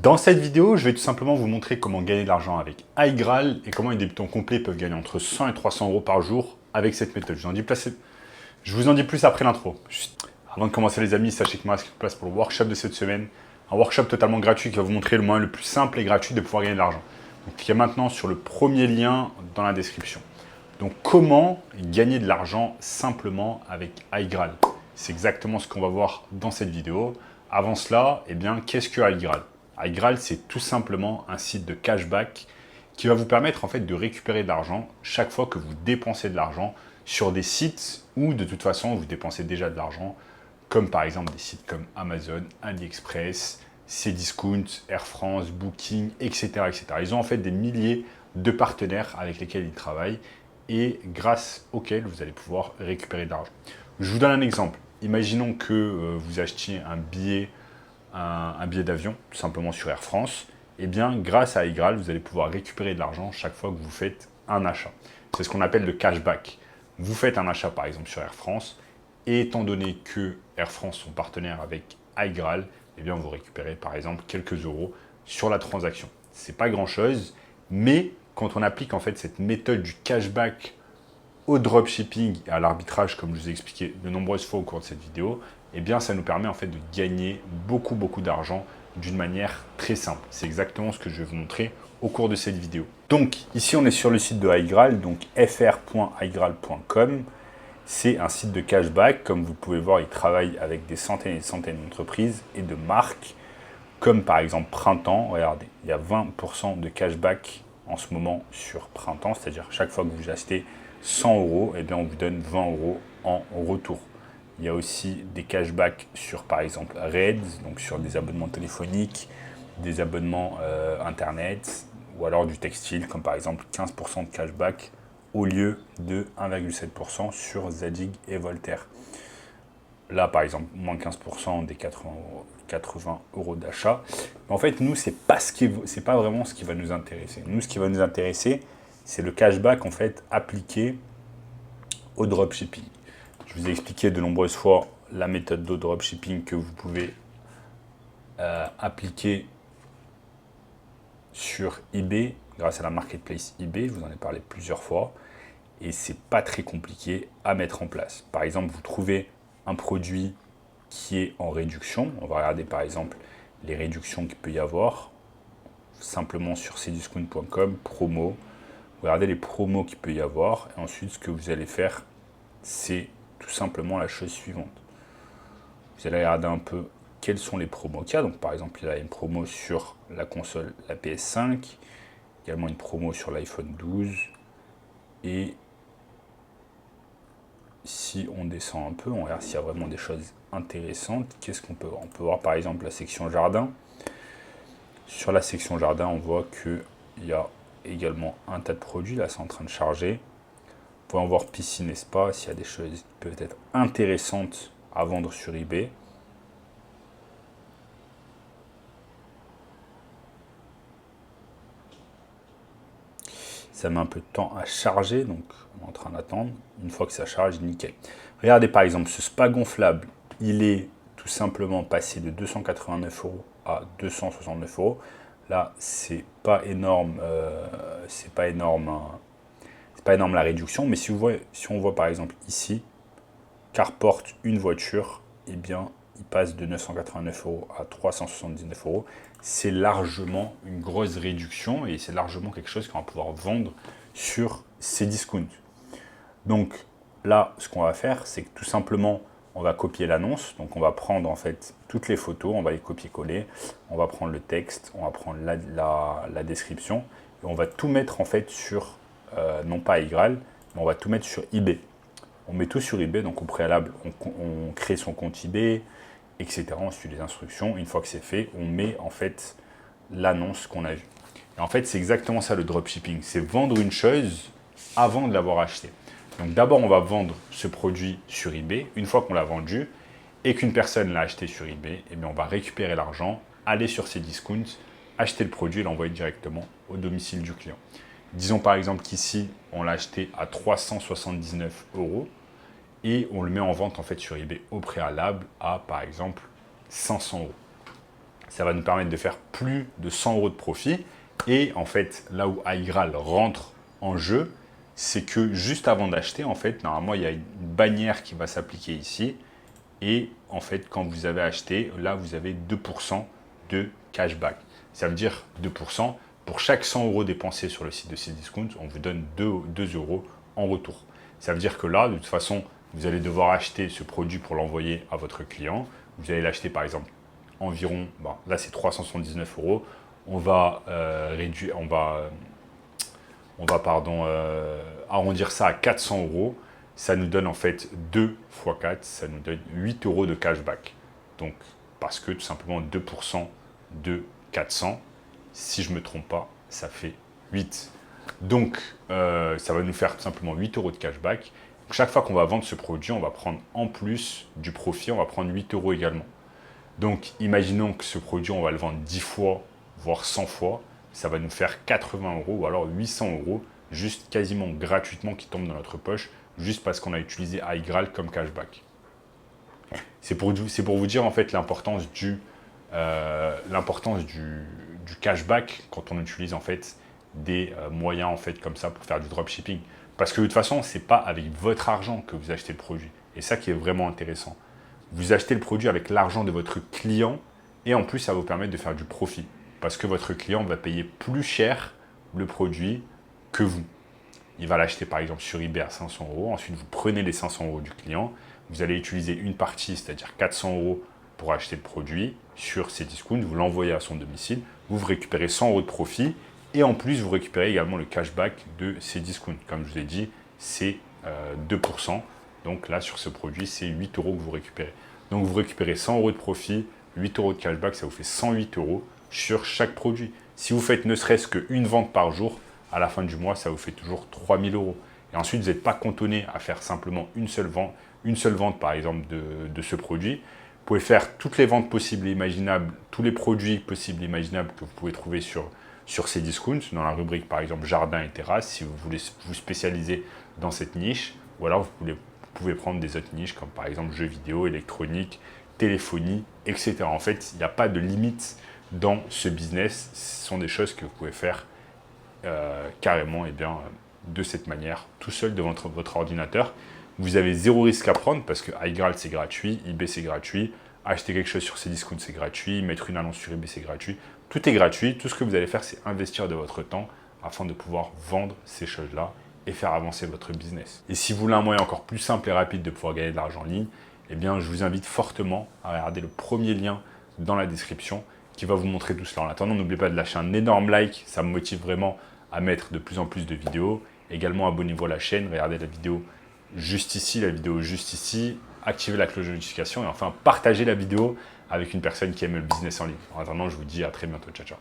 Dans cette vidéo, je vais tout simplement vous montrer comment gagner de l'argent avec iGraal et comment les débutants complets peuvent gagner entre 100 et 300 euros par jour avec cette méthode. Je vous en dis plus après l'intro. Avant de commencer les amis, sachez que moi, c'est place pour le workshop de cette semaine. Un workshop totalement gratuit qui va vous montrer le moyen le plus simple et gratuit de pouvoir gagner de l'argent. Donc cliquez maintenant sur le premier lien dans la description. Donc comment gagner de l'argent simplement avec iGraal? C'est exactement ce qu'on va voir dans cette vidéo. Avant cela, eh bien, qu'est-ce que iGraal? iGraal, c'est tout simplement un site de cashback qui va vous permettre en fait de récupérer de l'argent chaque fois que vous dépensez de l'argent sur des sites où de toute façon vous dépensez déjà de l'argent, comme par exemple des sites comme Amazon, AliExpress, Cdiscount, Air France, Booking, etc., etc. Ils ont en fait des milliers de partenaires avec lesquels ils travaillent et grâce auxquels vous allez pouvoir récupérer de l'argent. Je vous donne un exemple. Imaginons que vous achetiez un billet d'avion, tout simplement sur Air France. Eh bien, grâce à iGraal, vous allez pouvoir récupérer de l'argent chaque fois que vous faites un achat. C'est ce qu'on appelle le cashback. Vous faites un achat, par exemple, sur Air France, et étant donné que Air France sont partenaires avec iGraal, eh bien, vous récupérez, par exemple, quelques euros sur la transaction. Ce n'est pas grand-chose, mais quand on applique en fait cette méthode du cashback au dropshipping et à l'arbitrage, comme je vous ai expliqué de nombreuses fois au cours de cette vidéo, eh bien, ça nous permet en fait de gagner beaucoup d'argent d'une manière très simple. C'est exactement ce que je vais vous montrer au cours de cette vidéo. Donc, ici, on est sur le site de iGraal, donc fr.igraal.com. C'est un site de cashback. Comme vous pouvez voir, il travaille avec des centaines et des centaines d'entreprises et de marques, comme par exemple Printemps. Regardez, il y a 20% de cashback en ce moment sur Printemps, c'est-à-dire chaque fois que vous achetez 100 euros, eh bien, on vous donne 20 euros en retour. Il y a aussi des cashbacks sur, par exemple, Reds, donc sur des abonnements téléphoniques, des abonnements Internet, ou alors du textile, comme par exemple 15% de cashback au lieu de 1,7% sur Zadig et Voltaire. Là, par exemple, moins 15% des 80 euros d'achat. En fait, nous, c'est pas vraiment ce qui va nous intéresser. Nous, ce qui va nous intéresser, c'est le cashback en fait appliqué au dropshipping. Je vous ai expliqué de nombreuses fois la méthode de dropshipping que vous pouvez appliquer sur eBay grâce à la marketplace eBay. Je vous en ai parlé plusieurs fois et c'est pas très compliqué à mettre en place. Par exemple, vous trouvez un produit qui est en réduction. On va regarder par exemple les réductions qu'il peut y avoir simplement sur cdiscount.com, promo. Regardez les promos qu'il peut y avoir et ensuite ce que vous allez faire, c'est tout simplement la chose suivante. Vous allez regarder un peu quels sont les promos qu'il y a. Donc par exemple, il y a une promo sur la console, la PS5, également une promo sur l'iPhone 12. Et si on descend un peu, on regarde s'il y a vraiment des choses intéressantes. Qu'est-ce qu'on peut voir? On peut voir par exemple la section jardin. Sur la section jardin, on voit qu'il y a également un tas de produits. Là, c'est en train de charger. Vous pouvez en voir piscine et spa, s'il y a des choses qui peuvent être intéressantes à vendre sur eBay. Ça met un peu de temps à charger, donc on est en train d'attendre. Une fois que ça charge, nickel. Regardez par exemple ce spa gonflable, il est tout simplement passé de 289 euros à 269 euros. Là, c'est pas énorme, c'est pas énorme la réduction, mais si on voit par exemple ici, Carporte une voiture, eh bien, il passe de 989 euros à 379 euros. C'est largement une grosse réduction et c'est largement quelque chose qu'on va pouvoir vendre sur Cdiscount. Donc là, ce qu'on va faire, c'est que tout simplement, on va copier l'annonce. Donc on va prendre en fait toutes les photos, on va les copier-coller, on va prendre le texte, on va prendre la description et on va tout mettre en fait sur, non pas iGraal, mais on va tout mettre sur eBay. On met tout sur eBay, donc au préalable, on crée son compte eBay, etc. On suit les instructions. Une fois que c'est fait, on met en fait l'annonce qu'on a vue. Et en fait, c'est exactement ça le dropshipping. C'est vendre une chose avant de l'avoir acheté. Donc d'abord, on va vendre ce produit sur eBay. Une fois qu'on l'a vendu et qu'une personne l'a acheté sur eBay, eh bien, on va récupérer l'argent, aller sur Cdiscount, acheter le produit et l'envoyer directement au domicile du client. Disons par exemple qu'ici, on l'a acheté à 379 euros et on le met en vente en fait sur eBay au préalable à par exemple 500 euros. Ça va nous permettre de faire plus de 100 € de profit. Et en fait, là où iGral rentre en jeu, c'est que juste avant d'acheter, en fait, normalement, il y a une bannière qui va s'appliquer ici. Et en fait, quand vous avez acheté, là, vous avez 2% de cashback. Ça veut dire 2%. Pour chaque 100 € dépensés sur le site de Cdiscount, on vous donne 2 € en retour. Ça veut dire que là, de toute façon, vous allez devoir acheter ce produit pour l'envoyer à votre client. Vous allez l'acheter par exemple environ, là c'est 379 €. On va arrondir ça à 400 €. Ça nous donne en fait 2 x 4, ça nous donne 8 € de cashback. Donc, parce que tout simplement 2% de 400, si je ne me trompe pas, ça fait 8. Donc, ça va nous faire tout simplement 8 € de cashback. Donc, chaque fois qu'on va vendre ce produit, on va prendre en plus du profit, on va prendre 8 € également. Donc, imaginons que ce produit, on va le vendre 10 fois, voire 100 fois. Ça va nous faire 80 € ou alors 800 €, juste quasiment gratuitement qui tombent dans notre poche, juste parce qu'on a utilisé iGral comme cashback. C'est pour vous dire en fait l'importance du cashback quand on utilise en fait des moyens en fait comme ça pour faire du dropshipping. Parce que de toute façon, ce n'est pas avec votre argent que vous achetez le produit. Et ça qui est vraiment intéressant. Vous achetez le produit avec l'argent de votre client et en plus, ça va vous permettre de faire du profit. Parce que votre client va payer plus cher le produit que vous. Il va l'acheter par exemple sur eBay à 500 €. Ensuite, vous prenez les 500 € du client. Vous allez utiliser une partie, c'est-à-dire 400 € pour acheter le produit sur Cdiscount. Vous l'envoyez à son domicile. Vous récupérez 100 € de profit. Et en plus, vous récupérez également le cashback de Cdiscount. Comme je vous ai dit, c'est 2%. Donc là, sur ce produit, c'est 8 € que vous récupérez. Donc vous récupérez 100 € de profit, 8 € de cashback, ça vous fait 108 € sur chaque produit. Si vous faites ne serait-ce qu'une vente par jour, à la fin du mois, ça vous fait toujours 3000 €. Et ensuite, vous n'êtes pas cantonné à faire simplement une seule vente par exemple de ce produit. Vous pouvez faire toutes les ventes possibles et imaginables, tous les produits possibles et imaginables que vous pouvez trouver sur Cdiscount, dans la rubrique par exemple jardin et terrasse, si vous voulez vous spécialiser dans cette niche, ou alors vous pouvez prendre des autres niches comme par exemple jeux vidéo, électronique, téléphonie, etc. En fait, il n'y a pas de limite dans ce business. Ce sont des choses que vous pouvez faire carrément de cette manière, tout seul devant votre ordinateur. Vous avez zéro risque à prendre parce que iGral c'est gratuit, eBay c'est gratuit, acheter quelque chose sur Cdiscount c'est gratuit, mettre une annonce sur eBay c'est gratuit. Tout est gratuit. Tout ce que vous allez faire, c'est investir de votre temps afin de pouvoir vendre ces choses-là et faire avancer votre business. Et si vous voulez un moyen encore plus simple et rapide de pouvoir gagner de l'argent en ligne, eh bien, je vous invite fortement à regarder le premier lien dans la description qui va vous montrer tout cela. En attendant, n'oubliez pas de lâcher un énorme like, ça me motive vraiment à mettre de plus en plus de vidéos. Également, abonnez-vous à la chaîne, regardez la vidéo juste ici, activez la cloche de notification et enfin, partagez la vidéo avec une personne qui aime le business en ligne. En attendant, je vous dis à très bientôt. Ciao, ciao.